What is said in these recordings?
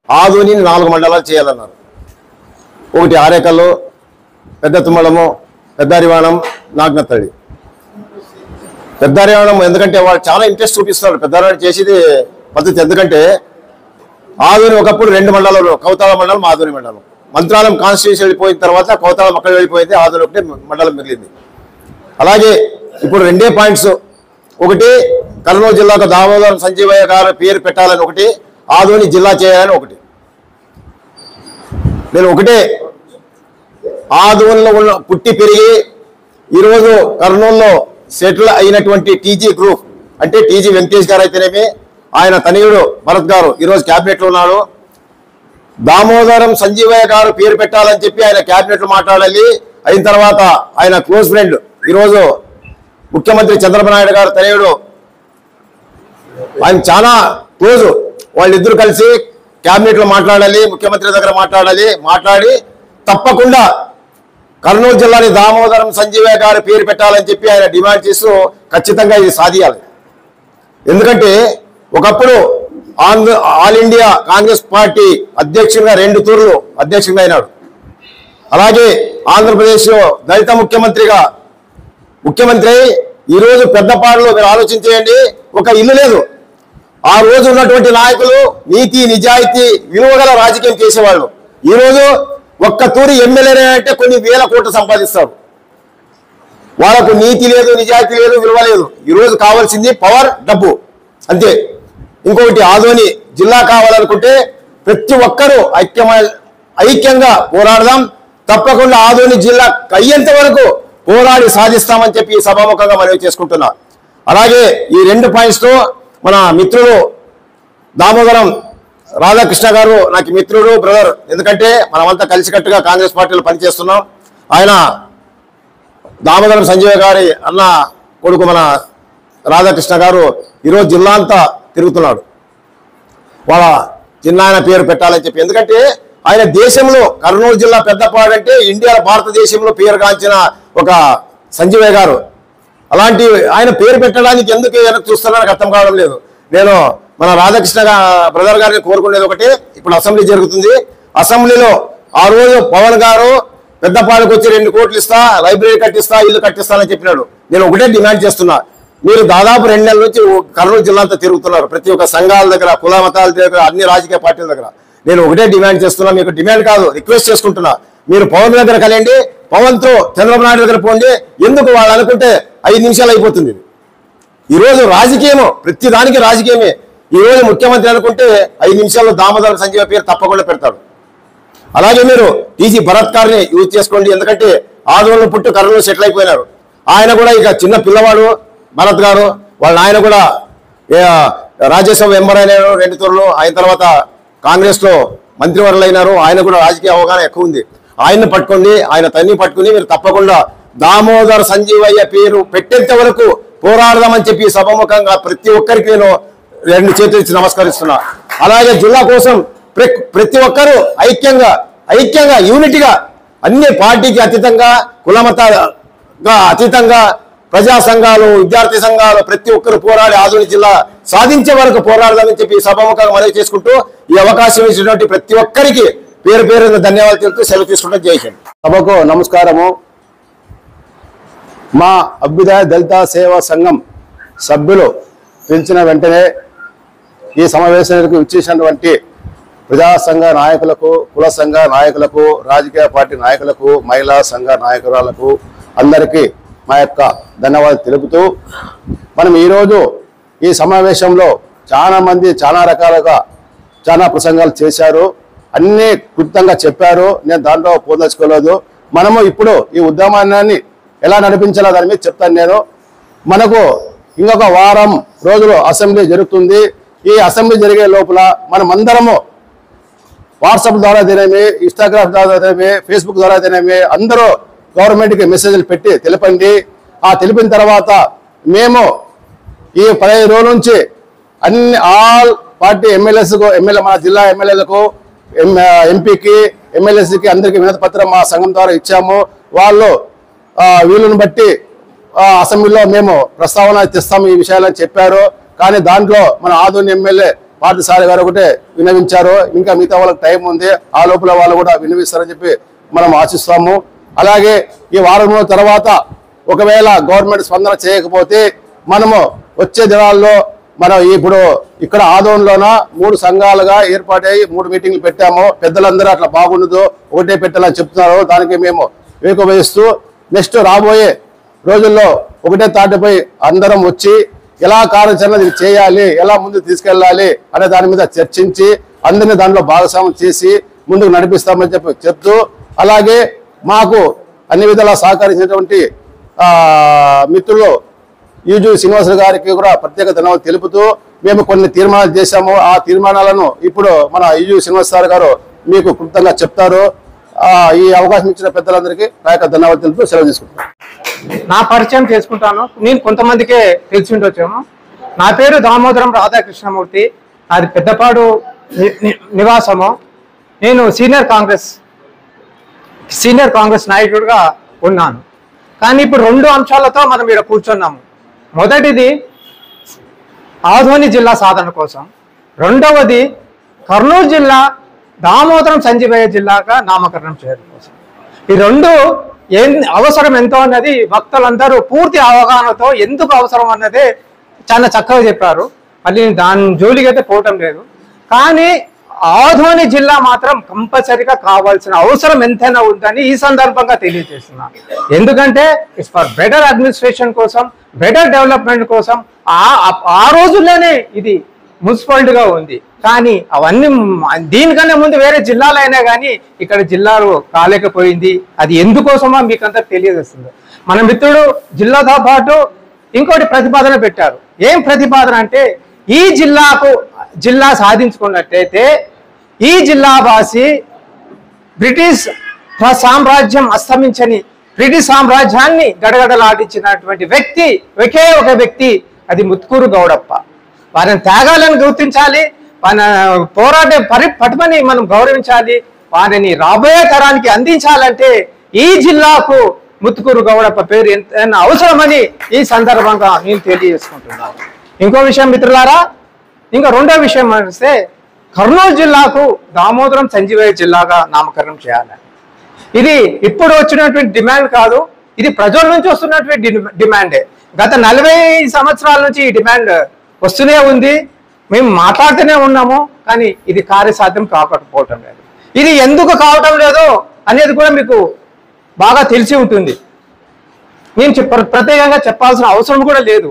ఆదోనిని 4 మండలాలు చేయాలన్నారు. ఒకటి ఆరేకల్లు, పెద్ద తుమ్మలము, పెద్దారివాణం, నాగనతల్లి. పెద్దారివాణం ఎందుకంటే వాళ్ళు చాలా ఇంట్రెస్ట్ చూపిస్తున్నారు. పెద్దారివాణం చేసేది పద్ధతి ఎందుకంటే ఆదోని ఒకప్పుడు 2 మండలాలు, కౌతాళ మండలం, ఆదోని మండలం. మంత్రాలయం కాన్స్టిట్యూషన్ వెళ్ళిపోయిన తర్వాత కౌతాళం అక్కడ వెళ్ళిపోయింది, ఆదోని ఒకటే మండలం మిగిలింది. అలాగే ఇప్పుడు 2 పాయింట్స్, ఒకటి కర్నూలు జిల్లాకు దామోదరం సంజీవయ్య గారు పేరు పెట్టాలని ఒకటి, ఆదోని జిల్లా చేయాలని ఒకటి. నేను ఒకటే, ఆదోనిలో ఉన్న పుట్టి పెరిగి ఈరోజు కర్నూలులో సెటిల్ అయినటువంటి టీజీ గ్రూప్ అంటే టీజీ వెంకటేష్ గారు అయితేనేమి, ఆయన తనయుడు భరత్ గారు ఈరోజు క్యాబినెట్లో ఉన్నాడు. దామోదరం సంజీవయ్య గారు పేరు పెట్టాలని చెప్పి ఆయన క్యాబినెట్లో మాట్లాడాలి. అయిన తర్వాత ఆయన క్లోజ్ ఫ్రెండ్ ఈరోజు ముఖ్యమంత్రి చంద్రబాబు నాయుడు గారు తనయుడు, ఆయన చాలా క్లోజ్. వాళ్ళిద్దరూ కలిసి క్యాబినెట్లో మాట్లాడాలి, ముఖ్యమంత్రి దగ్గర మాట్లాడి తప్పకుండా కర్నూలు జిల్లాని దామోదరం సంజీవయ్య గారు పేరు పెట్టాలని చెప్పి ఆయన డిమాండ్ చేస్తూ ఖచ్చితంగా ఇది సాధించాలి. ఎందుకంటే ఒకప్పుడు ఆల్ ఇండియా కాంగ్రెస్ పార్టీ అధ్యక్షుడిగా 2 తూర్లు అధ్యక్షుడిగా అయినాడు. అలాగే ఆంధ్రప్రదేశ్లో దళిత ముఖ్యమంత్రి ఈరోజు పెద్దపాడులో మీరు ఆలోచించేయండి, ఒక ఇల్లు లేదు. ఆ రోజు ఉన్నటువంటి నాయకులు నీతి నిజాయితీ విలువగల రాజకీయం చేసేవాళ్ళు. ఈరోజు ఒక్క తూరి ఎమ్మెల్యేనే అంటే కొన్ని వేల కోట్లు సంపాదిస్తారు. వాళ్ళకు నీతి లేదు, నిజాయితీ లేదు, విలువ లేదు. ఈరోజు కావాల్సింది పవర్, డబ్బు, అంతే. ఇంకొకటి, ఆదోని జిల్లా కావాలనుకుంటే ప్రతి ఒక్కరూ ఐక్యంగా పోరాడదాం. తప్పకుండా ఆదోని జిల్లా అయ్యేంత వరకు పోరాడి సాధిస్తామని చెప్పి సభాముఖంగా మనవి చేసుకుంటున్నా. అలాగే ఈ 2 పాయింట్స్తో మన మిత్రుడు దామోదరం రాధాకృష్ణ గారు నాకు మిత్రుడు, బ్రదర్. ఎందుకంటే మనమంతా కలిసికట్టుగా కాంగ్రెస్ పార్టీలో పనిచేస్తున్నాం. ఆయన దామోదరం సంజయ్ గారి అన్న కొడుకు మన రాధాకృష్ణ గారు ఈరోజు జిల్లా అంతా తిరుగుతున్నాడు. వాళ్ళ చిన్నాయన పేరు పెట్టాలని చెప్పి, ఎందుకంటే ఆయన దేశంలో కర్నూలు జిల్లా పెద్దపాడు అంటే ఇండియాలో భారతదేశంలో పేరుగాంచిన ఒక సంజీవయ్య గారు. అలాంటి ఆయన పేరు పెట్టడానికి ఎందుకు వెనక్కి చూస్తున్నారో నాకు అర్థం కావడం లేదు. నేను మన రాధాకృష్ణ బ్రదర్ గారిని కోరుకునేది ఒకటి, ఇప్పుడు అసెంబ్లీ జరుగుతుంది, అసెంబ్లీలో ఆ రోజు పవన్ గారు పెద్దపాడుకు వచ్చి 2 కోట్లు ఇస్తా, లైబ్రరీ కట్టిస్తా, ఇల్లు కట్టిస్తానని చెప్పినాడు. నేను ఒకటే డిమాండ్ చేస్తున్నా, మీరు దాదాపు 2 నెలల నుంచి కర్నూలు జిల్లా అంతా తిరుగుతున్నారు, ప్రతి ఒక్క సంఘాల దగ్గర, కుల మతాల దగ్గర, అన్ని రాజకీయ పార్టీల దగ్గర. నేను ఒకటే డిమాండ్ చేస్తున్నా, మీకు డిమాండ్ కాదు రిక్వెస్ట్ చేసుకుంటున్నా, మీరు పవన్ దగ్గర కలియండి, పవన్తో చంద్రబాబు నాయుడు దగ్గర పోండి. ఎందుకు వాళ్ళు అనుకుంటే 5 నిమిషాలు అయిపోతుంది. ఈరోజు రాజకీయము, ప్రతి దానికి రాజకీయమే. ఈరోజు ముఖ్యమంత్రి అనుకుంటే 5 నిమిషాల్లో దామోదర సంజీవ పేరు తప్పకుండా పెడతాడు. అలాగే మీరు టీజీ భరత్ గారిని యూజ్ చేసుకోండి, ఎందుకంటే ఆదోళన పుట్టు కర్నూలు సెటిల్ అయిపోయినారు. ఆయన కూడా ఇక చిన్న పిల్లవాడు భరత్ గారు, వాళ్ళ ఆయన కూడా రాజ్యసభ మెంబర్ అయినారు 2 తూర్లు. ఆయన తర్వాత కాంగ్రెస్లో మంత్రివర్యులు అయినారు. ఆయన కూడా రాజకీయ అవగాహన ఎక్కువ ఉంది. ఆయన్ని పట్టుకోండి, ఆయన తన్ని పట్టుకుని మీరు తప్పకుండా దామోదర సంజీవయ్య పేరు పెట్టేంత వరకు పోరాడదామని చెప్పి సభముఖంగా ప్రతి ఒక్కరికి నేను 2 చేతులు ఇచ్చి నమస్కరిస్తున్నా. అలాగే జిల్లా కోసం ప్రతి ఒక్కరూ ఐక్యంగా యూనిటీగా అన్ని పార్టీకి అతీతంగా, కులమతాగా అతీతంగా, ప్రజా సంఘాలు, విద్యార్థి సంఘాలు ప్రతి ఒక్కరు పోరాడి ఆదోని జిల్లా సాధించే వరకు పోరాడదామని చెప్పి సభాముఖంగా మనవి చేసుకుంటూ ఈ అవకాశం ఇచ్చినటువంటి ప్రతి ఒక్కరికి పేరు పేరున ధన్యవాదాలు తెలుపుతూ సెలవు తీసుకుంటూ జై హింద్. సభకు నమస్కారము. మా అభ్యుదయ దళిత సేవా సంఘం సభ్యులు పిలిచిన వెంటనే ఈ సమావేశానికి ఇచ్చేసినటువంటి ప్రజా సంఘ నాయకులకు, కుల సంఘ నాయకులకు, రాజకీయ పార్టీ నాయకులకు, మహిళా సంఘ నాయకురాలకు అందరికీ మా యొక్క ధన్యవాదాలు తెలుపుతూ, మనం ఈరోజు ఈ సమావేశంలో చాలా మంది చాలా రకాలుగా చాలా ప్రసంగాలు చేశారు, అన్నీ క్లుప్తంగా చెప్పారు. నేను దాంట్లో పోదలుచుకోలేదు. మనము ఇప్పుడు ఈ ఉద్యమాన్ని ఎలా నడిపించాలో దాని మీద చెప్తాను నేను. మనకు ఇంకొక వారం రోజులు అసెంబ్లీ జరుగుతుంది. ఈ అసెంబ్లీ జరిగే లోపల మనమందరము వాట్సాప్ ద్వారా తినేమి, ఇన్స్టాగ్రామ్ ద్వారా తినేమి, ఫేస్బుక్ ద్వారా తినేమి అందరూ గవర్నమెంట్కి మెసేజ్లు పెట్టి తెలపండి. ఆ తెలిపిన తర్వాత మేము ఈ 15 రోజుల నుంచి ఆల్ పార్టీ మన జిల్లా ఎమ్మెల్యేలకు, ఎంపీకి, ఎమ్మెల్యేసీకి అందరికీ వినతి పత్రం మా సంఘం ద్వారా ఇచ్చాము. వాళ్ళు వీళ్ళని బట్టి అసెంబ్లీలో మేము ప్రస్తావన తెస్తాము ఈ విషయాలని చెప్పారు. కానీ దాంట్లో మన ఆదోని ఎమ్మెల్యే పార్థసారి గారు ఒకటే విన్నవించారు. ఇంకా మిగతా వాళ్ళకి టైం ఉంది, ఆ లోపల వాళ్ళు కూడా విన్నవిస్తారని చెప్పి మనం ఆశిస్తాము. అలాగే ఈ వారం రోజుల తర్వాత ఒకవేళ గవర్నమెంట్ స్పందన చేయకపోతే మనము వచ్చే దినాల్లో మనం ఇప్పుడు ఇక్కడ ఆదోన్లోన 3 సంఘాలుగా ఏర్పాటై 3 మీటింగ్లు పెట్టాము. పెద్దలందరూ అట్లా బాగుండదు, ఒకటే పెట్టాలని చెప్తున్నారు. దానికి మేము వేకువహిస్తూ నెక్స్ట్ రాబోయే రోజుల్లో ఒకటే తాటిపై అందరం వచ్చి ఎలా కార్యాచరణ చేయాలి, ఎలా ముందుకు తీసుకెళ్ళాలి అనే దాని మీద చర్చించి అందరినీ దాంట్లో భాగస్వామ్యం చేసి ముందుకు నడిపిస్తామని చెప్తూ, అలాగే మాకు అన్ని విధాలా సహకరించినటువంటి మిత్రులు యూజీ శ్రీనివాస గారికి కూడా ప్రత్యేక ధన్యవాదాలు తెలుపుతూ మేము కొన్ని తీర్మానాలు చేశాము. ఆ తీర్మానాలను ఇప్పుడు మన యూజీ శ్రీనివాస గారు మీకు కృతంగా చెప్తారు. ఈ అవకాశం ఇచ్చిన పెద్దలందరికీ నా యొక్క ధన్యవాదాలు తెలుపుతూ సెలవు తీసుకుంటాను. నా పరిచయం చేసుకుంటాను. నేను కొంతమందికే తెలిసి ఉండొచ్చాము. నా పేరు దామోదరం రాధాకృష్ణమూర్తి, అది పెద్దపాడు నివాసము. నేను సీనియర్ కాంగ్రెస్ నాయకుడిగా ఉన్నాను. కానీ ఇప్పుడు 2 అంశాలతో మనం ఇక్కడ కూర్చున్నాము. మొదటిది ఆదోని జిల్లా సాధన కోసం, రెండవది కర్నూలు జిల్లా దామోదరం సంజీవయ్య జిల్లాగా నామకరణం చేయడం కోసం. ఈ 2 అవసరం ఎంతో అన్నది భక్తులందరూ పూర్తి అవగాహనతో ఎందుకు అవసరం అన్నదే చాలా చక్కగా చెప్పారు. మళ్ళీ దాని జోలికి అయితే పోవటం లేదు. కానీ ఆదోని జిల్లా మాత్రం కంపల్సరీగా కావాల్సిన అవసరం ఎంతైనా ఉందని ఈ సందర్భంగా తెలియజేస్తున్నాను. ఎందుకంటే ఇట్స్ ఫర్ బెటర్ అడ్మినిస్ట్రేషన్ కోసం, బెటర్ డెవలప్మెంట్ కోసం ఆ రోజుల్లోనే ఇది మున్సిపాలిటీగా ఉంది. కానీ అవన్నీ దీనికన్నా ముందు వేరే జిల్లాలు అయినా కానీ ఇక్కడ జిల్లాలు కాలేకపోయింది. అది ఎందుకోసమో మీకు అంతా తెలియజేస్తుంది. మన మిత్రుడు జిల్లాతో పాటు ఇంకోటి ప్రతిపాదన పెట్టారు. ఏం ప్రతిపాదన అంటే, ఈ జిల్లా సాధించుకున్నట్టయితే ఈ జిల్లా వాసి బ్రిటిష్ సామ్రాజ్యం అస్తమించని బ్రిటిష్ సామ్రాజ్యాన్ని గడగడలాడించినటువంటి వ్యక్తి ఒకే ఒక వ్యక్తి, అది ముత్కూరు గౌడప్ప. వారిని త్యాగాలను గుర్తించాలి, మన పోరాట పట్టుమని మనం గౌరవించాలి. వారిని రాబోయే తరానికి అందించాలంటే ఈ జిల్లాకు ముత్తుకూరు గౌడప్ప పేరు ఎంత అవసరమని ఈ సందర్భంగా నేను తెలియజేసుకుంటున్నాను. ఇంకో విషయం మిత్రులారా, ఇంకా 2వ విషయం అంటే కర్నూలు జిల్లాకు దామోదరం సంజీవయ్య జిల్లాగా నామకరణం చేయాలని. ఇది ఇప్పుడు వచ్చినటువంటి డిమాండ్ కాదు, ఇది ప్రజల నుంచి వస్తున్నటువంటి డిమాండే. గత 40 సంవత్సరాల నుంచి ఈ డిమాండ్ వస్తూనే ఉంది. మేము మాట్లాడుతూనే ఉన్నాము, కానీ ఇది కార్యసాధ్యం కాకపోవటం లేదు. ఇది ఎందుకు కావటం లేదో అనేది కూడా మీకు బాగా తెలిసి ఉంటుంది. నేను ప్రత్యేకంగా చెప్పాల్సిన అవసరం కూడా లేదు.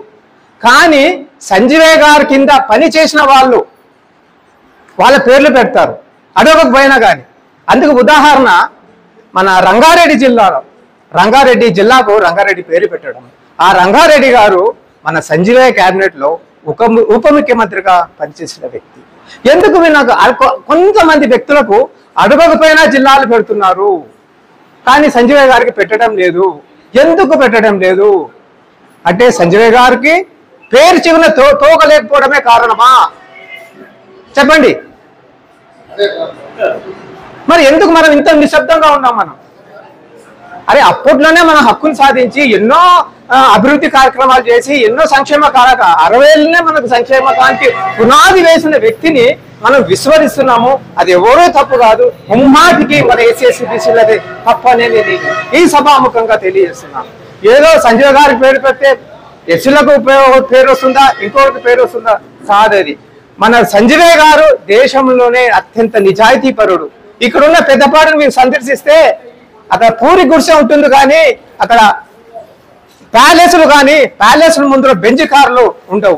కానీ సంజీవయ్య గారి కింద పని చేసిన వాళ్ళ పేర్లు పెడతారు అడగకపోయినా కానీ. అందుకు ఉదాహరణ మన రంగారెడ్డి జిల్లాకు రంగారెడ్డి పేరు పెట్టడం. ఆ రంగారెడ్డి గారు మన సంజీవయ్య క్యాబినెట్లో ఉప ముఖ్యమంత్రిగా పనిచేసిన వ్యక్తి. ఎందుకు నాకు కొంతమంది వ్యక్తులకు అడగకపోయినా జిల్లాలు పెడుతున్నారు, కానీ సంజీవయ్య గారికి పెట్టడం లేదు. ఎందుకు పెట్టడం లేదు అంటే సంజీవయ్య గారికి పేరు చివన తోకలేకపోవడమే కారణమా చెప్పండి. మరి ఎందుకు మనం ఇంత నిశ్శబ్దంగా ఉన్నాం? అరే అప్పట్లోనే మన హక్కును సాధించి ఎన్నో అభివృద్ధి కార్యక్రమాలు చేసి ఎన్నో సంక్షేమ 60 మనకు సంక్షేమ కాంతి పునాది వేసిన వ్యక్తిని మనం విస్మరిస్తున్నాము. అది ఎవరో తప్పు కాదు, ముమ్మాటికి మన ఎస్సీఎస్సీ తప్పు అనేది ఈ సభాముఖంగా తెలియజేస్తున్నాం. ఏదో సంజయ్ గారికి పేరు పెడితే ఎస్సీలకు పేరు వస్తుందా, ఇంకొకరికి పేరు వస్తుందా? కాదది. మన సంజయ్ గారు దేశంలోనే అత్యంత నిజాయితీ పరుడు. ఇక్కడున్న పెద్దపాటిని మీరు సందర్శిస్తే అక్కడ పూరి గుడిసె ఉంటుంది, కానీ అక్కడ ప్యాలెస్లు కానీ ప్యాలెస్ల ముందు బెంచ్ కార్లు ఉండవు.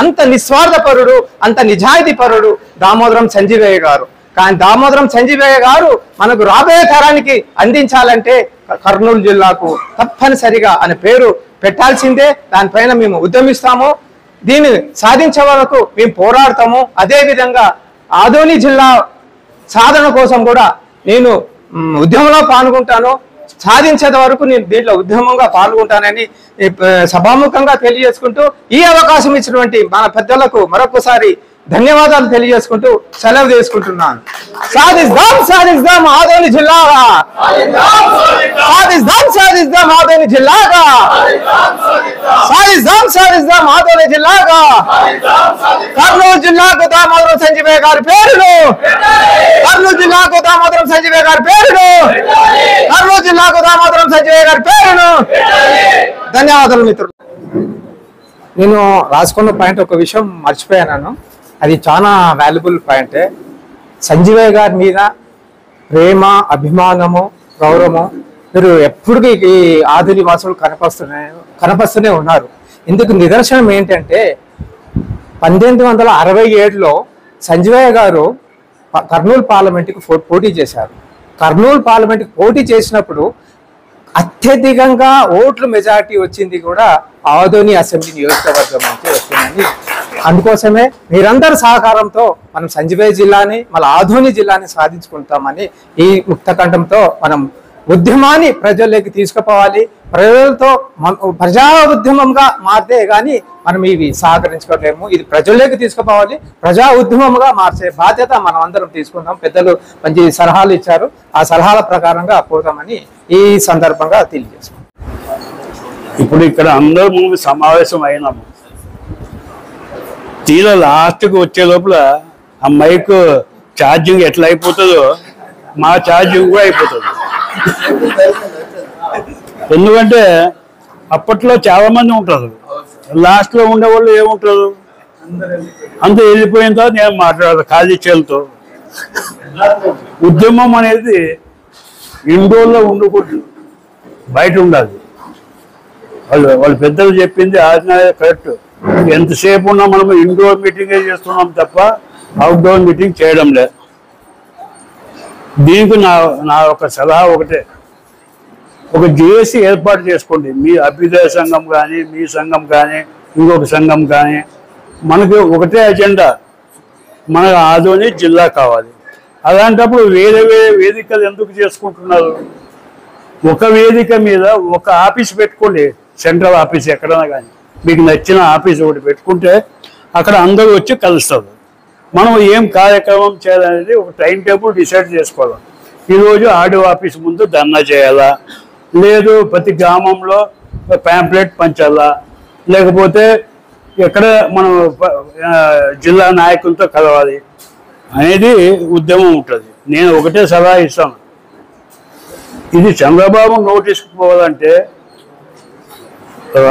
అంత నిస్వార్థ పరుడు, అంత నిజాయితీ పరుడు దామోదరం సంజీవయ్య గారు. కానీ దామోదరం సంజీవయ్య గారు మనకు రాబోయే తరానికి అందించాలంటే కర్నూలు జిల్లాకు తప్పనిసరిగా అనే పేరు పెట్టాల్సిందే. దానిపైన మేము ఉద్యమిస్తాము, దీన్ని సాధించే వరకు మేము పోరాడతాము. అదేవిధంగా ఆదోని జిల్లా సాధన కోసం కూడా నేను ఉద్యమంలో పాల్గొంటాను. సాధించేంత వరకు నేను దీంట్లో ఉద్యమంగా పాల్గొంటానని సభాముఖంగా తెలియజేసుకుంటూ ఈ అవకాశం ఇచ్చినటువంటి మన పెద్దలకు మరొకసారి ధన్యవాదాలు తెలియజేసుకుంటూ సెలవు తీసుకుంటున్నాను. సాధిద్దాం సాధిద్దాం ఆదోని జిల్లాగా సాధిద్దాం ఆదోని జిల్లాగా సాధిద్దాం ఆదోని జిల్లాగా కర్నూలు జిల్లాకు దామోదరం సంజీవయ్య గారి పేరును కర్నూలు జిల్లాకు దామోదరం సంజీవయ్య గారి పేరును కర్నూలు జిల్లాకు దామోదరం సంజీవయ్య గారి పేరును. ధన్యవాదాలు మిత్రులు. నేను రాసుకున్న పాయింట్ ఒక విషయం మర్చిపోయాను, అది చాలా వాల్యుబుల్ పాయింటే. సంజీవయ్య గారి మీద ప్రేమ, అభిమానము, గౌరవము మీరు ఎప్పటికీ ఈ ఆదిని వాసులు కనపరుస్తూనే ఉన్నారు. ఇందుకు నిదర్శనం ఏంటంటే 1867లో సంజీవయ్య గారు కర్నూలు పార్లమెంట్కి పోటీ చేశారు. కర్నూలు పార్లమెంట్కి పోటీ చేసినప్పుడు అత్యధికంగా ఓట్లు మెజారిటీ వచ్చింది కూడా ఆదోని అసెంబ్లీ నియోజకవర్గం నుంచి వస్తుందని. అందుకోసమే మీరందరి సహకారంతో మనం సంజీవయ్య జిల్లాని మళ్ళీ ఆదోని జిల్లాని సాధించుకుంటామని ఈ ముక్తకంఠంతో మనం ఉద్యమాన్ని ప్రజల్లోకి తీసుకుపోవాలి. ప్రజలతో ప్రజా ఉద్యమంగా మారితే కానీ మనం ఇవి సహకరించుకోలేము. ఇది ప్రజల్లోకి తీసుకుపోవాలి, ప్రజా ఉద్యమంగా మార్చే బాధ్యత మనం అందరం తీసుకుందాం. పెద్దలు మంచి సలహాలు ఇచ్చారు, ఆ సలహాల ప్రకారంగా పోతామని ఈ సందర్భంగా తెలియజేస్తాం. ఇప్పుడు ఇక్కడ అందరూ ముందు సమావేశం అయినాము. తీరా లాస్ట్కి వచ్చే లోపల ఆ మైక్ ఛార్జింగ్ ఎట్లా అయిపోతుందో మా ఛార్జింగ్ కూడా అయిపోతుంది. ఎందుకంటే అప్పట్లో చాలా మంది ఉంటారు, లాస్ట్లో ఉండేవాళ్ళు ఏముంటారు, అంత వెళ్ళిపోయిన తర్వాత నేను మాట్లాడాలి ఖాళీ చేలతో. ఉద్యమం అనేది ఇండోర్లో ఉండకూడదు, బయట ఉండాలి. వాళ్ళు పెద్దలు చెప్పింది ఆజ్ఞాయ కరెక్ట్. ఎంతసేపు ఉన్నా మనం ఇండోర్ మీటింగే చేస్తున్నాం తప్ప అవుట్డోర్ మీటింగ్ చేయడం లేదు. దీనికి నా ఒక సలహా ఒకటే, ఒక జేఏసీ ఏర్పాటు చేసుకోండి. మీ అభ్యుదయ సంఘం కానీ, మీ సంఘం కానీ, ఇంకొక సంఘం కానీ, మనకి ఒకటే అజెండా, మన ఆదోని జిల్లా కావాలి. అలాంటప్పుడు వేరే వేరే వేదికలు ఎందుకు చేసుకుంటున్నారు? ఒక వేదిక మీద ఒక ఆఫీస్ పెట్టుకోండి, సెంట్రల్ ఆఫీస్ ఎక్కడైనా కానీ మీకు నచ్చిన ఆఫీస్ ఒకటి పెట్టుకుంటే అక్కడ అందరూ వచ్చి కలుస్తారు. మనం ఏం కార్యక్రమం చేయాలనేది ఒక టైం టేబుల్ డిసైడ్ చేసుకోవాలి. ఈరోజు ఆడియో ఆఫీస్ ముందు ధర్నా చేయాలా, లేదు ప్రతి గ్రామంలో ప్యాంప్లెట్ పంచాలా, లేకపోతే ఎక్కడ మనం జిల్లా నాయకులతో కలవాలి అనేది ఉద్యమం ఉంటుంది. నేను ఒకటే సలహా ఇస్తాను, ఇది చంద్రబాబు నోటీస్కి పోవాలంటే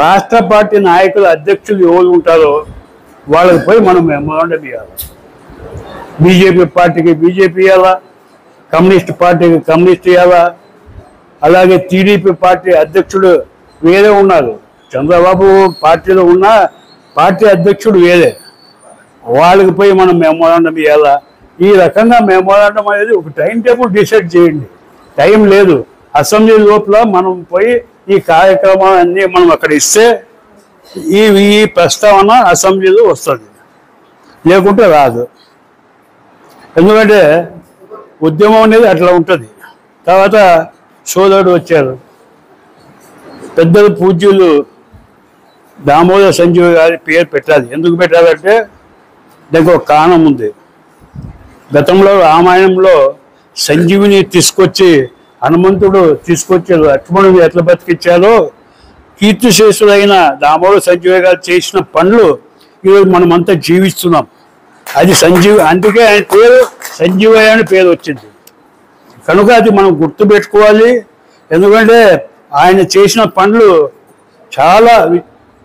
రాష్ట్ర పార్టీ నాయకుల అధ్యక్షులు ఎవరు ఉంటారో వాళ్ళకి పోయి మనం మెమోరాండం ఇవ్వాలి. బీజేపీ పార్టీకి బీజేపీ ఇవ్వాలా, కమ్యూనిస్ట్ పార్టీకి కమ్యూనిస్ట్ ఇవ్వాలా, అలాగే టీడీపీ పార్టీ అధ్యక్షుడు వేరే ఉన్నారు, చంద్రబాబు పార్టీలో ఉన్న పార్టీ అధ్యక్షుడు వేరే, వాళ్ళకి పోయి మనం మెమోరాండం ఇవ్వాలా. ఈ రకంగా మెమోరాండం అనేది ఒక టైం టేబుల్ డిసైడ్ చేయండి. టైం లేదు, అసెంబ్లీ లోపల మనం పోయి ఈ కార్యక్రమాలన్నీ మనం అక్కడ ఇస్తే ఈ ప్రస్తావన అసెంబ్లీలో వస్తుంది, లేకుంటే రాదు. ఎందుకంటే ఉద్యమం అనేది అట్లా ఉంటుంది. తర్వాత సోదరుడు వచ్చారు, పెద్దలు పూజ్యులు దామోదర సంజీవ్ గారి పేరు పెట్టాలి. ఎందుకు పెట్టాలంటే దానికి ఒక కారణం ఉంది. గతంలో రామాయణంలో సంజీవిని తీసుకొచ్చి హనుమంతుడు తీసుకొచ్చి లక్ష్మణుడు ఎట్లా బతికిచ్చారో కీర్తిశేషుడైన దామోదర సంజీవ గారు చేసిన పనులు ఈరోజు మనమంతా జీవిస్తున్నాం. అది అందుకే ఆయన పేరు సంజీవయ్య అని పేరు వచ్చింది. కనుక అది మనం గుర్తుపెట్టుకోవాలి. ఎందుకంటే ఆయన చేసిన పనులు చాలా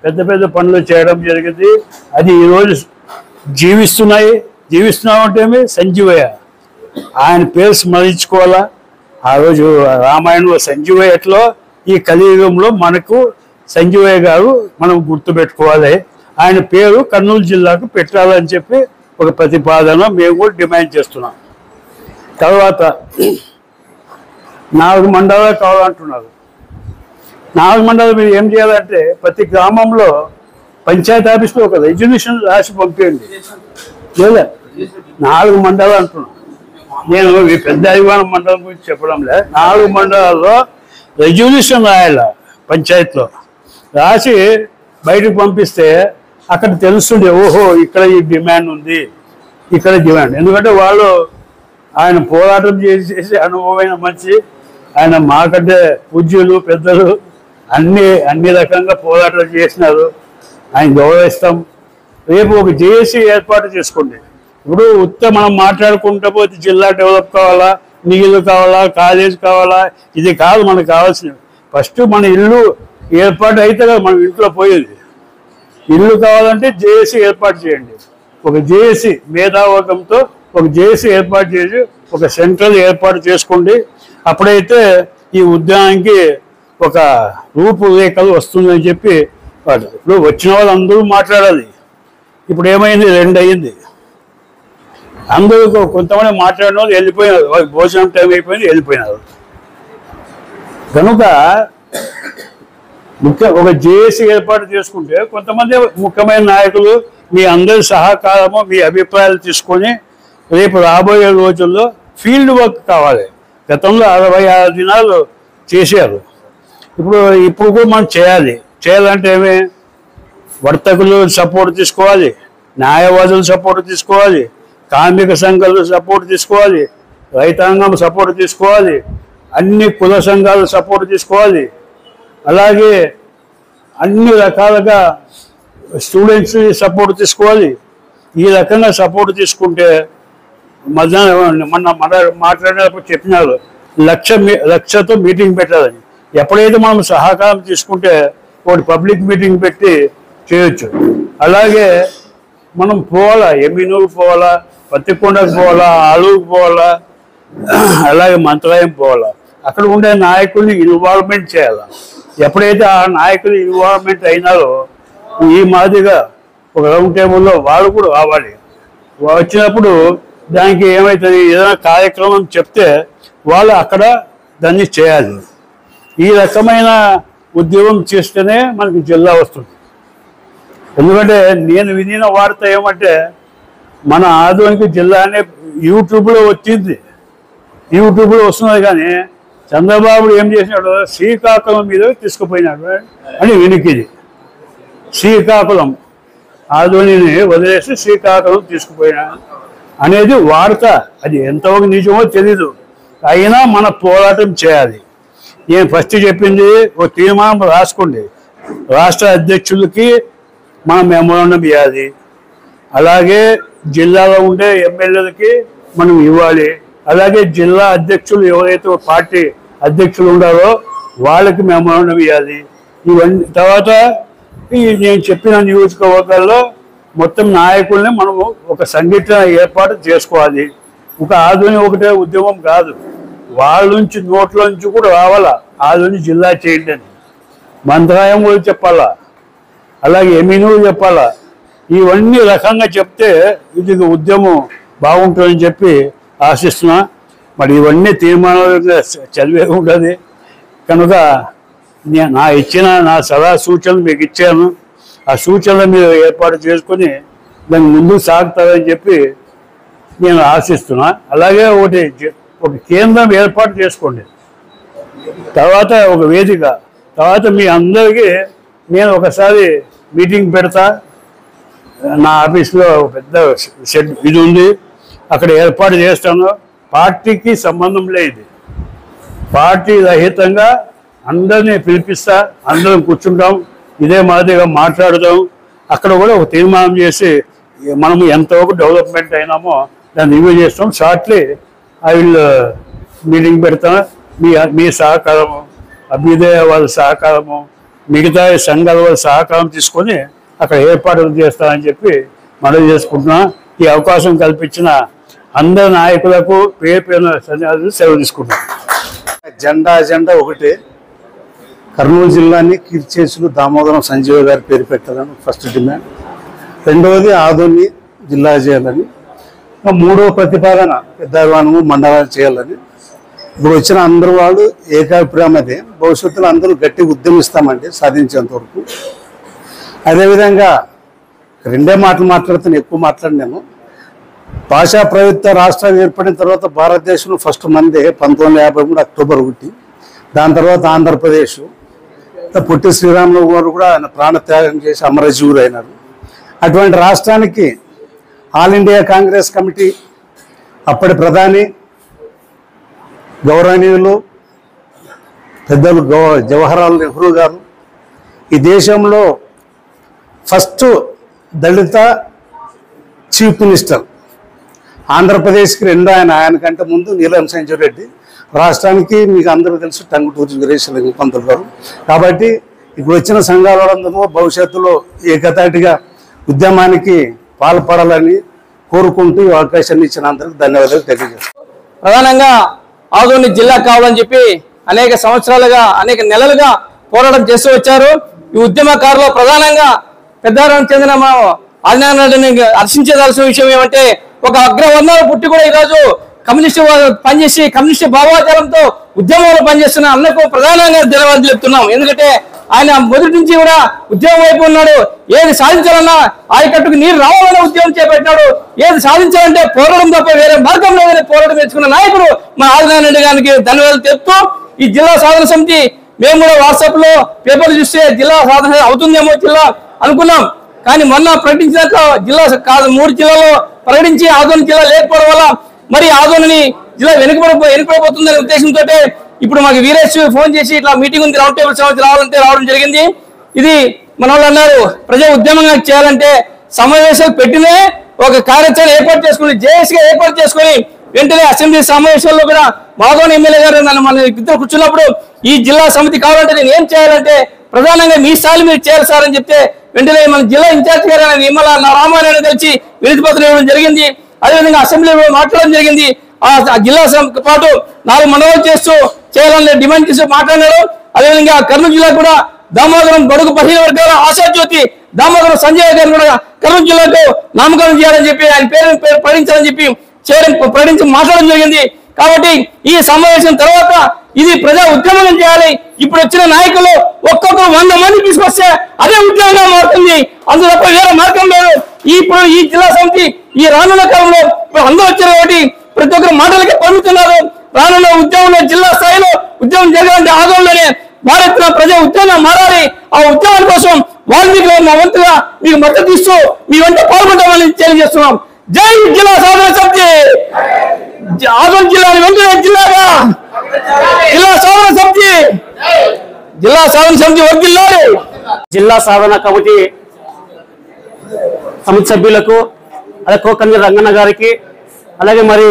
పెద్ద పెద్ద పనులు చేయడం జరిగింది. అది ఈరోజు జీవిస్తున్నామంటే సంజీవయ్య, ఆయన పేరు స్మరించుకోవాలా. ఆ రోజు రామాయణంలో సంజీవయ్య ఎట్లో ఈ కలియుగంలో మనకు సంజీవయ్య గారు మనం గుర్తుపెట్టుకోవాలి. ఆయన పేరు కర్నూలు జిల్లాకు పెట్టాలని చెప్పి ఒక ప్రతిపాదన మేము కూడా డిమాండ్ చేస్తున్నాం. తర్వాత 4 మండలాలు కావాలంటున్నారు. 4 మండలాలు మీరు ఏం చేయాలంటే ప్రతి గ్రామంలో పంచాయతీ ఆఫీస్లో ఒక రెజల్యూషన్ రాసి పంపించండి. లేదా 4 మండలాలు అంటున్నాను నేను, ఈ పెద్ద అభిమానం మండలం గురించి చెప్పడం లేదు. 4 మండలాల్లో రెజల్యూషన్ రాయాల పంచాయతీలో రాసి బయటకు పంపిస్తే అక్కడ తెలుస్తుంది, ఓహో ఇక్కడ ఈ డిమాండ్ ఉంది, ఇక్కడ డిమాండ్. ఎందుకంటే వాళ్ళు ఆయన పోరాటం చేసి అనుభవమైన మనిషి. ఆయన మాకంటే పూజ్యులు పెద్దలు అన్ని రకంగా పోరాటాలు చేసినారు. ఆయన గౌరవిస్తాం. రేపు ఒక జేఏసీ ఏర్పాటు చేసుకోండి. ఇప్పుడు మనం మాట్లాడుకుంటూ పోతే జిల్లా డెవలప్ కావాలా, నీళ్ళు కావాలా, కాలేజ్ కావాలా, ఇది కాదు మనకు కావాల్సినవి. ఫస్ట్ మన ఇల్లు ఏర్పాటు అయితే కదా మనం ఇంట్లో పోయేది. ఇల్లు కావాలంటే జేఏసీ ఏర్పాటు చేయండి. ఒక జేఏసీ మేధావర్గంతో ఒక జేఏసీ ఏర్పాటు చేసి ఒక సెంట్రల్ ఏర్పాటు చేసుకోండి. అప్పుడైతే ఈ ఉద్యానానికి ఒక రూపురేఖలు వస్తుందని చెప్పి ఇప్పుడు వచ్చిన వాళ్ళందరూ మాట్లాడాలి. ఇప్పుడు ఏమైంది, 2 అయ్యింది. అందరూ కొంతమంది మాట్లాడిన వాళ్ళు వెళ్ళిపోయినారు. భోజనం టైం అయిపోయింది, వెళ్ళిపోయినారు. కనుక ఒక జేఏసీ ఏర్పాటు చేసుకుంటే కొంతమంది ముఖ్యమైన నాయకులు మీ అందరి సహకారము, మీ అభిప్రాయాలు తీసుకొని రేపు రాబోయే రోజుల్లో ఫీల్డ్ వర్క్ కావాలి. గతంలో 66 దినాలు చేశారు. ఇప్పుడు కూడా మనం చేయాలంటే ఏమి, వర్తకులు సపోర్ట్ తీసుకోవాలి, న్యాయవాదులు సపోర్ట్ తీసుకోవాలి, కార్మిక సంఘాలు సపోర్ట్ తీసుకోవాలి, రైతాంగం సపోర్ట్ తీసుకోవాలి, అన్ని కుల సంఘాలు సపోర్ట్ తీసుకోవాలి. అలాగే అన్ని రకాలుగా స్టూడెంట్స్ సపోర్ట్ తీసుకోవాలి. ఈ రకంగా సపోర్ట్ తీసుకుంటే మొన్న మాట్లాడినప్పుడు చెప్పినారు 1,00,000తో మీటింగ్ పెట్టాలని. ఎప్పుడైతే మనం సహకారం తీసుకుంటే ఒకటి పబ్లిక్ మీటింగ్ పెట్టి చేయొచ్చు. అలాగే మనం పోవాలా, ఎమ్మినూరు పోవాలా, పత్తికొండకు పోవాలా, ఆలూరుకు పోవాలా, అలాగే మంత్రాలయం పోవాలా. అక్కడ ఉండే నాయకుల్ని ఇన్వాల్వ్మెంట్ చేయాలి. ఎప్పుడైతే ఆ నాయకులు ఇన్వాల్వ్మెంట్ అయినారో ఈ మాదిరిగా ఒక రౌండ్ టేబుల్లో వాళ్ళు కూడా రావాలి. వచ్చినప్పుడు దానికి ఏమవుతుంది, ఏదైనా కార్యక్రమం చెప్తే వాళ్ళు అక్కడ దాన్ని చేయాలి. ఈ రకమైన ఉద్యోగం చేస్తేనే మనకి జిల్లా వస్తుంది. ఎందుకంటే నేను వినిన వార్త ఏమంటే మన ఆదోనికి జిల్లా అనే యూట్యూబ్లో వచ్చింది, యూట్యూబ్లో వస్తున్నది. కానీ చంద్రబాబు ఏం చేసినాడు, శ్రీకాకుళం మీద తీసుకుపోయినాడు అని వినికిది. శ్రీకాకుళం ఆదోనిని వదిలేసి శ్రీకాకుళం తీసుకుపోయినా అనేది వార్త. అది ఎంతవరకు నిజమో తెలీదు. అయినా మన పోరాటం చేయాలి. నేను ఫస్ట్ చెప్పింది ఒక తీర్మానం రాసుకోండి. రాష్ట్ర అధ్యక్షులకి మనం మెమోరాండం ఇవ్వాలి. అలాగే జిల్లాలో ఉండే ఎమ్మెల్యేలకి మనం ఇవ్వాలి. అలాగే జిల్లా అధ్యక్షులు ఎవరైతే పార్టీ అధ్యక్షులు ఉండారో వాళ్ళకి మెమోరాండం ఇవ్వాలి. ఇవన్నీ తర్వాత నేను చెప్పిన నియోజకవర్గాల్లో మొత్తం నాయకుల్ని మనము ఒక సంఘటన ఏర్పాటు చేసుకోవాలి. ఒక ఆధునిక ఒకటే ఉద్యమం కాదు, వాళ్ళ నుంచి నోట్ల నుంచి కూడా రావాలా. ఆధునిక జిల్లా చేయండి అని మంత్రాలయం కూడా చెప్పాలా, అలాగే ఎమ్మినూరు చెప్పాలా. ఇవన్నీ రకంగా చెప్తే ఇది ఉద్యమం బాగుంటుందని చెప్పి ఆశిస్తున్నా. మరి ఇవన్నీ తీర్మానాలుగా చదివే ఉంటుంది. కనుక నా సలహా సూచనలు మీకు ఇచ్చాను. ఆ సూచనలు మీరు ఏర్పాటు చేసుకొని దాన్ని ముందుకు సాగుతారని చెప్పి నేను ఆశిస్తున్నా. అలాగే ఒక కేంద్రం ఏర్పాటు చేసుకోండి. తర్వాత ఒక వేదిక, తర్వాత మీ అందరికీ నేను ఒకసారి మీటింగ్ పెడతా. నా ఆఫీస్లో పెద్ద షెడ్ ఇది ఉంది, అక్కడ ఏర్పాటు చేస్తాను. పార్టీకి సంబంధం లేదు, పార్టీ రహితంగా అందరినీ పిలిపిస్తా, అందరం కూర్చుంటాం, ఇదే మాదిరిగా మాట్లాడదాం. అక్కడ కూడా ఒక తీర్మానం చేసి మనము ఎంతవరకు డెవలప్మెంట్ అయినామో దాన్ని రివ్యూ చేస్తాం. షార్ట్లీ ఐ విల్ మీటింగ్ పెడతాను. మీ సహకారము, అభ్యుదయ వాళ్ళ సహకారము, మిగతా సంఘాల వాళ్ళ సహకారం తీసుకొని అక్కడ ఏర్పాట్లు చేస్తానని చెప్పి మనవి చేసుకుంటున్నా. ఈ అవకాశం కల్పించిన అందరి నాయకులకు పేరు ధన్యవాదాలు, సెలవు తీసుకుంటున్నాం. జెండా ఒకటే, కర్నూలు జిల్లాని కీర్తిశేషులు దామోదరం సంజీవ గారి పేరు పెట్టాలని ఫస్ట్ డిమాండ్. రెండవది ఆదోని జిల్లా చేయాలని. మూడవ ప్రతిపాదన పెద్దవానము మండలాలు చేయాలని. ఇప్పుడు వచ్చిన అందరూ వాళ్ళు ఏకాభిప్రాయం అదే. భవిష్యత్తులో అందరూ గట్టి ఉద్యమిస్తామండి సాధించేంత వరకు. అదేవిధంగా రెండే మాటలు మాట్లాడుతాను, ఎక్కువ మాట్లాడినాను. భాషా ప్రభుత్వ రాష్ట్రాలు ఏర్పడిన తర్వాత భారతదేశంలో ఫస్ట్ మందే 1953 అక్టోబర్ 1. దాని తర్వాత ఆంధ్రప్రదేశ్. పొట్టి శ్రీరాములు గారు కూడా ఆయన ప్రాణత్యాగం చేసి అమరజీవులు అయినారు. అటువంటి రాష్ట్రానికి ఆల్ ఇండియా కాంగ్రెస్ కమిటీ అప్పటి ప్రధాని గౌరవనీయులు పెద్దలు జవహర్లాల్ నెహ్రూ గారు ఈ దేశంలో ఫస్ట్ దళిత చీఫ్ మినిస్టర్. ఆంధ్రప్రదేశ్కి రెండో ఆయనకంటే ముందు నీలం సంజీవ్ రెడ్డి, రాష్ట్రానికి మీకు అందరూ తెలుసు టంగుటూరి వీరేశలింగం పంతులు గారు. కాబట్టి ఇప్పుడు వచ్చిన సంఘాల వాళ్ళందరూ భవిష్యత్తులో ఏకతాటిగా ఉద్యమానికి పాల్పడాలని కోరుకుంటూ ఈ అవకాశాన్ని ఇచ్చిన అందరికి ధన్యవాదాలు తెలియజేస్తాను. ప్రధానంగా ఆదోని జిల్లా కావాలని చెప్పి అనేక సంవత్సరాలుగా అనేక నెలలుగా పోరాటం చేస్తూ వచ్చారు. ఈ ఉద్యమకారులు ప్రధానంగా పెద్దారానికి చెందిన మా ఆదినారాయణ రెడ్డిని హర్షించదలసిన విషయం ఏమంటే, ఒక అగ్రవర్ణాలు పుట్టి కూడా ఈరోజు కమ్యూనిస్టు పనిచేసి కమ్యూనిస్టు భావాచారంతో ఉద్యమంలో పనిచేస్తున్న అన్నకు ప్రధానంగా ధన్యవాదాలు చెప్తున్నాం. ఎందుకంటే ఆయన మొదటి నుంచి కూడా ఉద్యమం వైపు ఉన్నాడు. ఏది సాధించాలన్నా ఆయకట్టుకు నీరు రావాలన్న ఉద్యమం చేపట్టినాడు. ఏది సాధించాలంటే పోరాటం తప్ప వేరే మార్గం లేదని పోరాటం తెచ్చుకున్న నాయకుడు మా ఆదినారాయణ రెడ్డి గారికి ధన్యవాదాలు చెప్తూ, ఈ జిల్లా సాధన సమితి మేము కూడా వాట్సాప్ లో పేపర్లు చూస్తే జిల్లా సాధన అవుతుందేమో జిల్లా అనుకున్నాం. కానీ మొన్న ప్రకటించినట్లు జిల్లా కాదు 3 జిల్లాలో ప్రకటించి ఆదోని జిల్లా లేకపోవడం వల్ల మరి ఆదోని జిల్లా వెనుకబడిపోతుందనే ఉద్దేశంతో ఇప్పుడు మాకు వీరేష్ ఫోన్ చేసి ఇట్లా మీటింగ్ ఉంది, రౌండ్ టేబుల్ సమావేశం రావడం జరిగింది. ఇది మన వాళ్ళు అన్నారు, ప్రజా ఉద్యమంగా చేయాలంటే సమావేశాలు పెట్టినే ఒక కార్యాచరణ ఏర్పాటు చేసుకుని జేఏసీగా ఏర్పాటు చేసుకుని వెంటనే అసెంబ్లీ సమావేశాల్లో కూడా మాధవన్ ఎమ్మెల్యే గారు నన్ను మన ఇద్దరు కూర్చున్నప్పుడు ఈ జిల్లా సమితి కావాలంటే నేను ఏం చేయాలంటే ప్రధానంగా మీ స్థాయిలో మీరు చేయాలి సార్ అని చెప్తే వెంటనే మన జిల్లా ఇన్ఛార్జ్ గారు నిమ్మల రామారాయణ కలిసి వినతి పత్రం ఇవ్వడం జరిగింది. అదేవిధంగా అసెంబ్లీలో మాట్లాడడం జరిగింది. ఆ జిల్లా పాటు 4 మండలాలు చేస్తూ చేయాలని డిమాండ్ చేస్తూ మాట్లాడారు. అదేవిధంగా కర్నూలు జిల్లా కూడా దామోదరం బడుగు బలహీన వర్గాల ఆశాజ్యోతి దామోదరం సంజయ్ గారిని కూడా కర్నూలు జిల్లాకు నామకరణం చేయాలని చెప్పి ఆయన పేరును ప్రకటించాలని చెప్పి ప్రకటించి మాట్లాడడం జరిగింది. కాబట్టి ఈ సమావేశం తర్వాత ఇది ప్రజా ఉద్యమం చేయాలి. ఇప్పుడు వచ్చిన నాయకులు ఒక్కొక్కరు 100 మంది తీసుకొస్తే అదే ఉద్యమంగా మారుతుంది. అందులో తప్ప వేరే మార్గం లేదు. ఇప్పుడు ఈ జిల్లా సమితి ఈ రానున్న కాలంలో అందరూ వచ్చారు కాబట్టి ప్రతి ఒక్కరు మాటలకే పండుతున్నారు. రానున్న ఉద్యమంలో జిల్లా స్థాయిలో ఉద్యమం జరగాలంటే ఆదోళనలోనే భారత్ ప్రజా ఉద్యమం మారాలి. ఆ ఉద్యమం కోసం వాల్మీకి మా వంతుగా మీకు మద్దతు ఇస్తూ మీ వెంట పాల్గొంటామని తెలియజేస్తున్నాం. జై జిల్లా సాధన సమితి, ఆదోని జిల్లాని వెంటనే జిల్లాగా జిల్లా సాధన సమితి, జిల్లా సాధన సమితి వర్ధిల్లాలి. జిల్లా సాధన కమిటీ సమితి సభ్యులకు, అలాగే కోకంజ రంగన్న గారికి, అలాగే మరి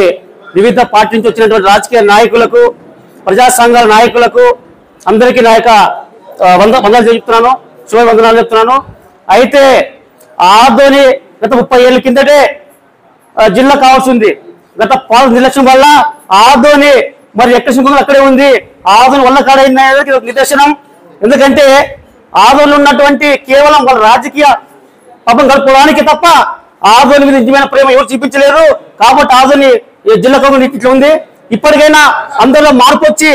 వివిధ పార్టీ నుంచి వచ్చినటువంటి రాజకీయ నాయకులకు, ప్రజా సంఘాల నాయకులకు అందరికీ నా యొక్క వందనాలు చెప్తున్నాను, శుభవందనాలు చెప్తున్నాను. అయితే ఆదోని గత 30 ఏళ్ళ కిందటే జిల్లా కావాల్సి ఉంది. గత పాలన నిర్లక్ష్యం వల్ల ఆదోని మరి ఎక్కడ అక్కడే ఉంది. ఆదోని వల్ల కాడైందనేది ఒక నిదర్శనం. ఎందుకంటే ఆదోనిలో ఉన్నటువంటి కేవలం వాళ్ళ రాజకీయ పాపం గడుపుకోవడానికి తప్ప ఆదోని మీద నిజమైన ప్రేమ ఎవరు చూపించలేరు. కాబట్టి ఆదోని జిల్లా కాకుండా ఇట్లా ఉంది. ఇప్పటికైనా అందరిలో మార్పు వచ్చి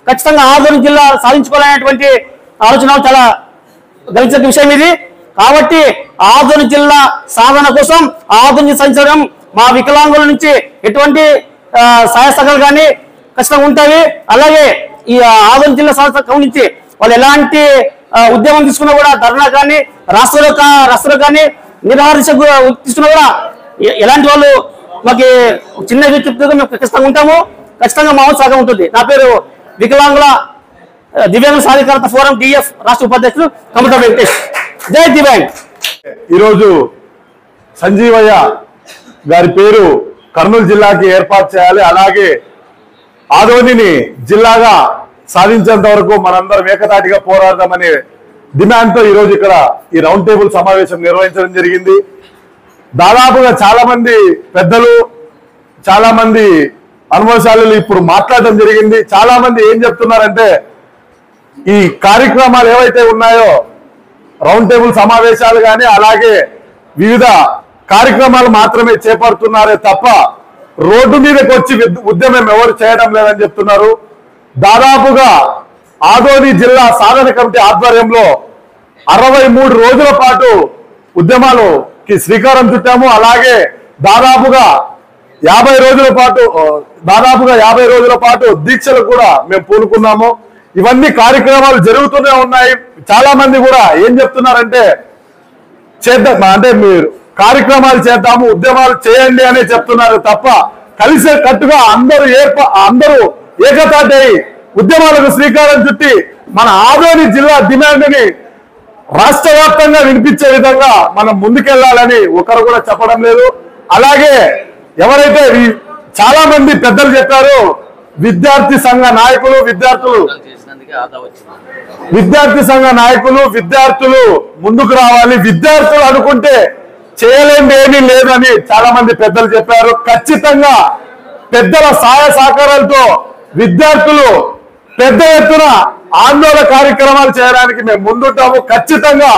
ఖచ్చితంగా ఆదోని జిల్లా సాధించుకోవాలనేటువంటి ఆలోచన చాలా గమనించిన విషయం ఇది. కాబట్టి ఆదోని జిల్లా సాధన కోసం ఆదోని సంచలనం మా వికలాంగుల నుంచి ఎటువంటి సహాయ సహకారాలు కానీ ఖచ్చితంగా ఉంటాయి. అలాగే ఈ ఆదోని జిల్లా సాధన నుంచి వాళ్ళు ఎలాంటి ఉద్యమం తీసుకున్నా కూడా ధర్నా కానీ రాష్ట్రంలో కానీ నిరాహార తీసుకున్నా కూడా ఎలాంటి వాళ్ళు మాకు చిన్న చెప్తే మేము ఖచ్చితంగా ఉంటాము. ఖచ్చితంగా మా సహకారం ఉంటుంది. నా పేరు వికలాంగుల దివ్యాంగుల సాధికారత ఫోరం డిఎఫ్ రాష్ట్ర ఉపాధ్యక్షుడు కమట వెంకటేష్. జై దివ్యాంగ్. ఈరోజు సంజీవయ్య గారి పేరు కర్నూలు జిల్లాకి ఏర్పాటు చేయాలి, అలాగే ఆదోనిని జిల్లాగా సాధించేంత వరకు మనందరం ఏకతాటిగా పోరాడదామనే డిమాండ్తో ఈరోజు ఇక్కడ ఈ రౌండ్ టేబుల్ సమావేశం నిర్వహించడం జరిగింది. దాదాపుగా చాలా మంది పెద్దలు, చాలా మంది అనుభవశాలులు ఇప్పుడు మాట్లాడడం జరిగింది. చాలా మంది ఏం చెప్తున్నారంటే ఈ కార్యక్రమాలు ఏవైతే ఉన్నాయో రౌండ్ టేబుల్ సమావేశాలు కానీ అలాగే వివిధ కార్యక్రమాలు మాత్రమే చేపడుతున్నారే తప్ప రోడ్డు మీదకి వచ్చి ఉద్యమం ఎవరు చేయడం లేదని చెప్తున్నారు. దాదాపుగా ఆదోని జిల్లా సాధన కమిటీ ఆధ్వర్యంలో 63 రోజుల పాటు ఉద్యమాలకి శ్రీకారం చుట్టాము. అలాగే దాదాపుగా 50 రోజుల పాటు దీక్షలు కూడా మేము పూనుకున్నాము. ఇవన్నీ కార్యక్రమాలు జరుగుతూనే ఉన్నాయి. చాలా మంది కూడా ఏం చెప్తున్నారంటే చేద్దాం అంటే మీరు కార్యక్రమాలు చేద్దాము, ఉద్యమాలు చేయండి అనే చెప్తున్నారు తప్ప కలిసే కట్టుగా అందరూ ఏకతాటై ఉద్యమాలకు శ్రీకారం చుట్టి మన ఆదోని జిల్లా డిమాండ్ని రాష్ట్ర వ్యాప్తంగా వినిపించే విధంగా మనం ముందుకెళ్లాలని ఒకరు కూడా చెప్పడం లేదు. అలాగే ఎవరైతే చాలా మంది పెద్దలు చెప్పారు, విద్యార్థి సంఘ నాయకులు విద్యార్థులు ముందుకు రావాలి, విద్యార్థులు అనుకుంటే చేయలేనిది ఏమీ లేదని చాలా మంది పెద్దలు చెప్పారు. ఖచ్చితంగా పెద్దల సహాయ సహకారాలతో విద్యార్థులు పెద్ద ఎత్తున ఆందోళన కార్యక్రమాలు చేయడానికి మేము ముందుంటాము. ఖచ్చితంగా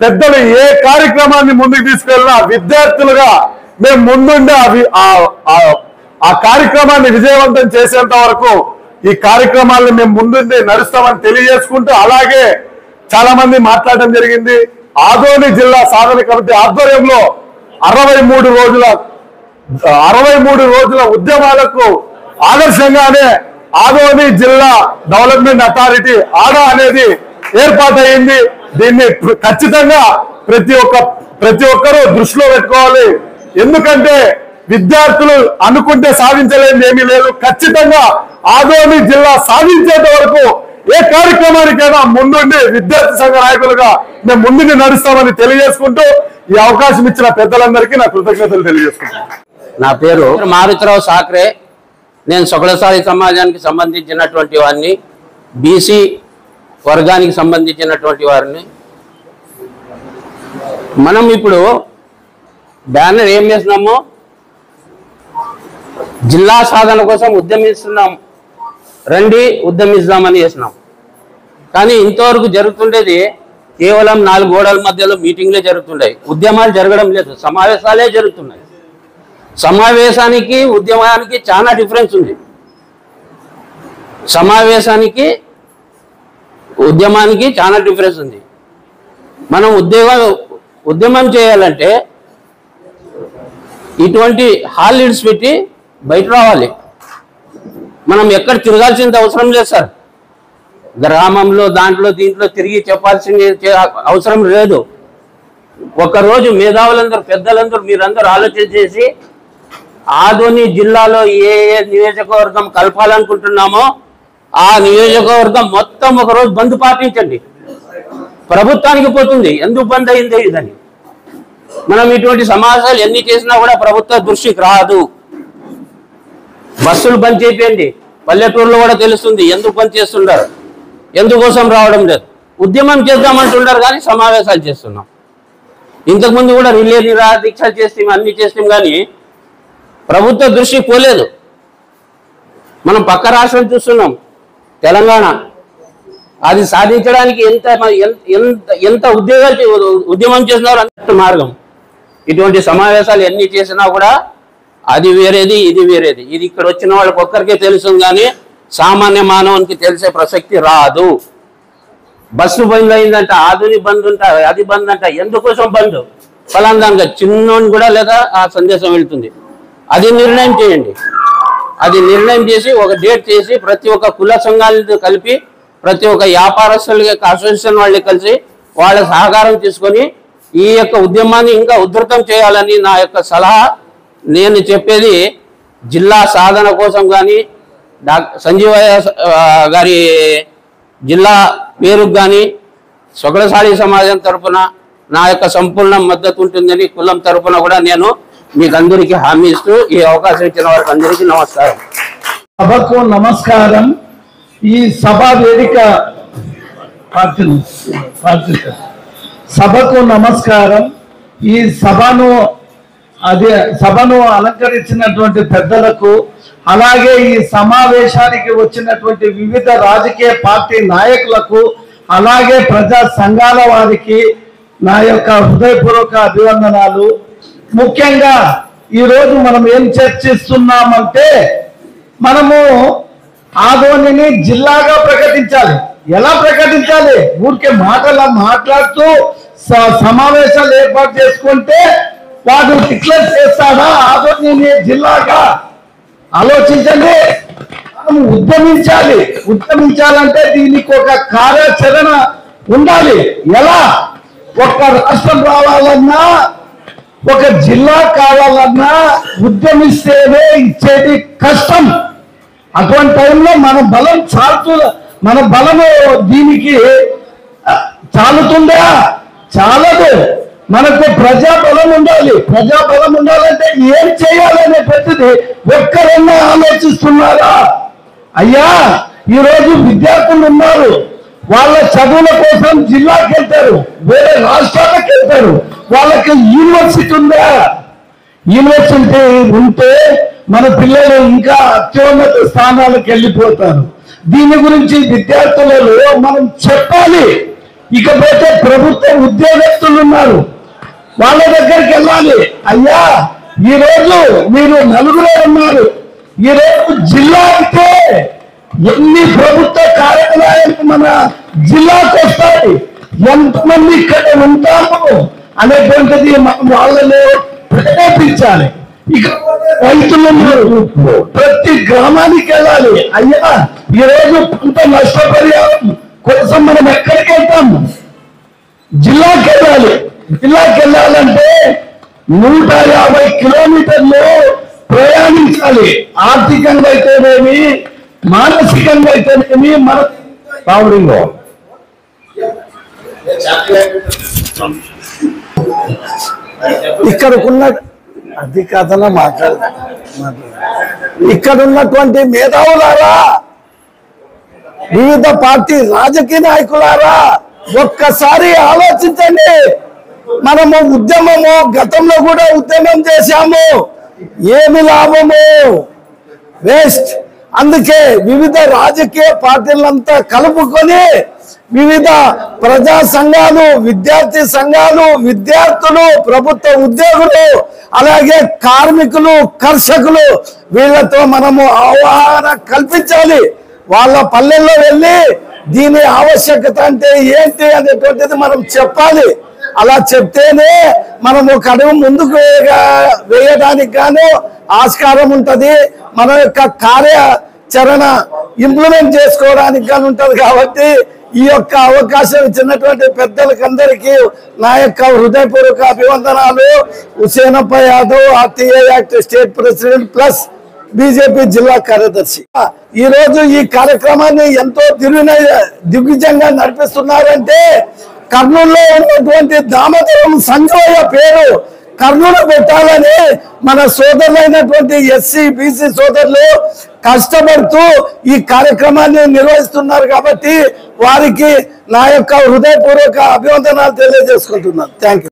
పెద్దలు ఏ కార్యక్రమాన్ని ముందుకు తీసుకెళ్ళినా విద్యార్థులుగా మేము ముందుండే ఆ కార్యక్రమాన్ని విజయవంతం చేసేంత వరకు ఈ కార్యక్రమాలను మేము ముందుండి నడుస్తామని తెలియజేసుకుంటూ, అలాగే చాలా మంది మాట్లాడడం జరిగింది. ఆదోని జిల్లా సాధన కమిటీ ఆధ్వర్యంలో 63 రోజుల ఉద్యమాలకు ఆదర్శంగానే ఆదోని జిల్లా డెవలప్మెంట్ అథారిటీ ఆడా అనేది ఏర్పాటైంది. దీన్ని ఖచ్చితంగా ప్రతి ఒక్కరూ దృష్టిలో పెట్టుకోవాలి. ఎందుకంటే విద్యార్థులు అనుకుంటే సాధించలేనిది ఏమీ లేదు. ఖచ్చితంగా ఆదోని జిల్లా సాధించేంత వరకు ఏ కార్యక్రమానికైనా ముందుండి విద్యార్థి సంఘ నాయకులుగా మేము ముందుకు నడుస్తామని తెలియజేసుకుంటూ ఈ అవకాశం ఇచ్చిన పెద్దలందరికీ నా కృతజ్ఞతలు తెలియజేసుకుంటాను. నా పేరు మారుతిరావు సాక్రే. నేను సొగలసారి సమాజానికి సంబంధించినటువంటి వారిని, బీసీ వర్గానికి సంబంధించినటువంటి వారిని. మనం ఇప్పుడు బ్యానర్ ఏం చేస్తున్నాము, జిల్లా సాధన కోసం ఉద్యమిస్తున్నాం, రండి ఉద్యమిస్తామని చేసినాం. కానీ ఇంతవరకు జరుగుతుండేది కేవలం 4 గోడల మధ్యలో మీటింగ్లే జరుగుతుంటాయి, ఉద్యమాలు జరగడం లేదు, సమావేశాలే జరుగుతున్నాయి. సమావేశానికి ఉద్యమానికి చాలా డిఫరెన్స్ ఉంది. సమావేశానికి ఉద్యమానికి చాలా డిఫరెన్స్ ఉంది. మనం ఉద్యమం చేయాలంటే ఇటువంటి హాల్ లీడ్స్ పెట్టి బయట రావాలి. మనం ఎక్కడ తిరగాల్సిన అవసరం లేదు సార్. గ్రామంలో దీంట్లో తిరిగి చెప్పాల్సిన అవసరం లేదు. ఒకరోజు మేధావులందరూ పెద్దలందరూ మీరందరూ ఆలోచన చేసి ఆదోని జిల్లాలో ఏ నియోజకవర్గం కలపాలనుకుంటున్నామో ఆ నియోజకవర్గం మొత్తం ఒకరోజు బంద్ పాటించండి. ప్రభుత్వానికి పోతుంది ఎందుకు బంద్ అయింది ఇదని. మనం ఇటువంటి సమావేశాలు ఎన్ని చేసినా కూడా ప్రభుత్వ దృష్టికి రాదు. బస్సులు బంద్ చేయండి, పల్లెటూరులో కూడా తెలుస్తుంది ఎందుకు బంద్ చేస్తున్నారు, ఎందుకోసం రావడం లేదు. ఉద్యమం చేద్దామంటున్నారు కానీ సమావేశాలు చేస్తున్నాం. ఇంతకుముందు కూడా రిలే నిరాదీక్షలు చేస్తాం, అన్ని చేస్తాం, కానీ ప్రభుత్వ దృష్టికి పోలేదు. మనం పక్క రాష్ట్రం చూస్తున్నాం తెలంగాణ, అది సాధించడానికి ఎంత ఉద్యమం చేస్తున్నారు అంత మార్గం. ఇటువంటి సమావేశాలు ఎన్ని చేసినా కూడా అది వేరేది ఇది వేరేది. ఇది ఇక్కడ వచ్చిన వాళ్ళకి ఒక్కరికే తెలుస్తుంది కానీ సామాన్య మానవునికి తెలిసే ప్రసక్తి రాదు. బస్సు బంద్ అయిందంట, ఆధునిక బంద్ ఉంటారు, అది బంద్ అంట, ఎందుకోసం బంద్ ఫలాందానిగా చిన్నోని కూడా లేదా ఆ సందేశం వెళ్తుంది. అది నిర్ణయం చేయండి. అది నిర్ణయం చేసి ఒక డేట్ చేసి ప్రతి ఒక్క కుల సంఘాలతో కలిపి ప్రతి ఒక్క వ్యాపారస్తులకి అసోసియేషన్ వాళ్ళని కలిసి వాళ్ళ సహకారం తీసుకొని ఈ యొక్క ఉద్యమాన్ని ఇంకా ఉధృతం చేయాలని నా యొక్క సలహా. నేను చెప్పేది జిల్లా సాధన కోసం కానీ సంజీవయ్య గారి జిల్లా పేరుకు కానీ సొగలసాలి సమాజం తరఫున నా యొక్క సంపూర్ణ మద్దతు ఉంటుందని కులం తరఫున కూడా నేను మీకు అందరికీ హామీ ఇస్తూ ఈ అవకాశం ఇచ్చిన వారికి అందరికీ నమస్కారం. సభకు నమస్కారం. ఈ సభా వేదిక సభకు నమస్కారం. ఈ సభను అలంకరించినటువంటి పెద్దలకు, అలాగే ఈ సమావేశానికి వచ్చినటువంటి వివిధ రాజకీయ పార్టీ నాయకులకు, అలాగే ప్రజా సంఘాల వారికి నా యొక్క హృదయపూర్వక అభివందనాలు. ముఖ్యంగా ఈరోజు మనం ఏం చర్చిస్తున్నామంటే, మనము ఆదోనిని జిల్లాగా ప్రకటించాలి. ఎలా ప్రకటించాలి? ఊరికే మాట్లాడుతూ సమావేశాలు ఏర్పాటు చేసుకుంటే వాడు డిక్లేర్ చేస్తాడా ఆదోనిని జిల్లాగా? ఆలోచించండి. మనం ఉద్యమించాలంటే దీనికి ఒక కార్యాచరణ ఉండాలి. ఎలా? ఒక రాష్ట్రం రావాలన్నా, ఒక జిల్లా కావాలన్నా ఉద్యమిస్తేనే ఇచ్చేది కష్టం. అటువంటి టైంలో మన బలము దీనికి చాలుతుందా? చాలదు. మనకు ప్రజాబలం ఉండాలి. ప్రజాబలం ఉండాలంటే ఏం చేయాలనేటువంటిది ఒక్కరన్నా ఆలోచిస్తున్నారా? అయ్యా, ఈరోజు విద్యార్థులు ఉన్నారు, వాళ్ళ చదువుల కోసం జిల్లాకి వెళ్తారు, వేరే రాష్ట్రాలకు వెళ్తారు. వాళ్ళకి యూనివర్సిటీ ఉందా? యూనివర్సిటీ ఉంటే మన పిల్లలు ఇంకా అత్యున్నత స్థానాలకు వెళ్ళిపోతారు. దీని గురించి విద్యార్థులలో మనం చెప్పాలి. ఇకపోతే ప్రభుత్వ ఉద్యోగస్తులు ఉన్నారు, వాళ్ళ దగ్గరికి వెళ్ళాలి. అయ్యా, ఈరోజు మీరు నలుగురే ఉన్నారు, ఈరోజు జిల్లా అయితే ఎన్ని ప్రభుత్వ కార్యాలయాలు మన జిల్లాకు వస్తాయి, ఎంతమంది ఇక్కడ ఉంటాము అనేటువంటిది మనం వాళ్ళలో ప్రేరేపించాలి. ఇక రైతులు ప్రతి గ్రామానికి వెళ్ళాలి. అయ్యా, ఈరోజు పంట నష్టపరిహారం కోసం మనం ఎక్కడికి వెళ్తాము? జిల్లాకి వెళ్ళాలి. జిల్లాకి వెళ్ళాలంటే 150 కిలోమీటర్లు ప్రయాణించాలి. ఆర్థికంగా అయితేనేమి, మానసికంగా అయితేనేమి. మన రావడంలో ఇక్కడకున్న అది కథలో ఇక్కడ ఉన్నటువంటి మేధావులారా, వివిధ పార్టీ రాజకీయ నాయకులారా, ఒక్కసారి ఆలోచించండి. మనము ఉద్యమము గతంలో కూడా ఉద్యమం చేశాము, ఏమి లాభము? వేస్ట్. అందుకే వివిధ రాజకీయ పార్టీలంతా కలుపుకొని వివిధ ప్రజా సంఘాలు, విద్యార్థి సంఘాలు, విద్యార్థులు, ప్రభుత్వ ఉద్యోగులు, అలాగే కార్మికులు, కర్షకులు, వీళ్ళతో మనము అవగాహన కల్పించాలి. వాళ్ళ పల్లెల్లో వెళ్ళి దీని ఆవశ్యకత అంటే ఏంటి అనేటువంటిది మనం చెప్పాలి. అలా చెప్తేనే మనం ఒక అడుగు ముందుకు వేయడానికి గాను ఆస్కారం ఉంటుంది. మన యొక్క కార్యాచరణ ఇంప్లిమెంట్ చేసుకోవడానికి గాను ఉంటుంది. కాబట్టి ఈ యొక్క అవకాశం ఇచ్చినటువంటి పెద్దలకందరికీ నా యొక్క హృదయపూర్వక అభివందనాలు. Husenappa Yadav, RTI act state president plus BJP జిల్లా కార్యదర్శి. ఈ రోజు ఈ కార్యక్రమాన్ని ఎంతో దిగ్విజయంగా నడిపిస్తున్నారంటే కర్నూలులో ఉన్నటువంటి దామోదరం సంజయ్ పేరు కర్నూలు పెట్టాలని మన సోదరులైనటువంటి ఎస్సీ బీసీ సోదరులు కష్టపడుతూ ఈ కార్యక్రమాన్ని నిర్వహిస్తున్నారు. కాబట్టి వారికి నా యొక్క హృదయపూర్వక అభివందనాలు తెలియజేసుకుంటున్నాను. Thank you.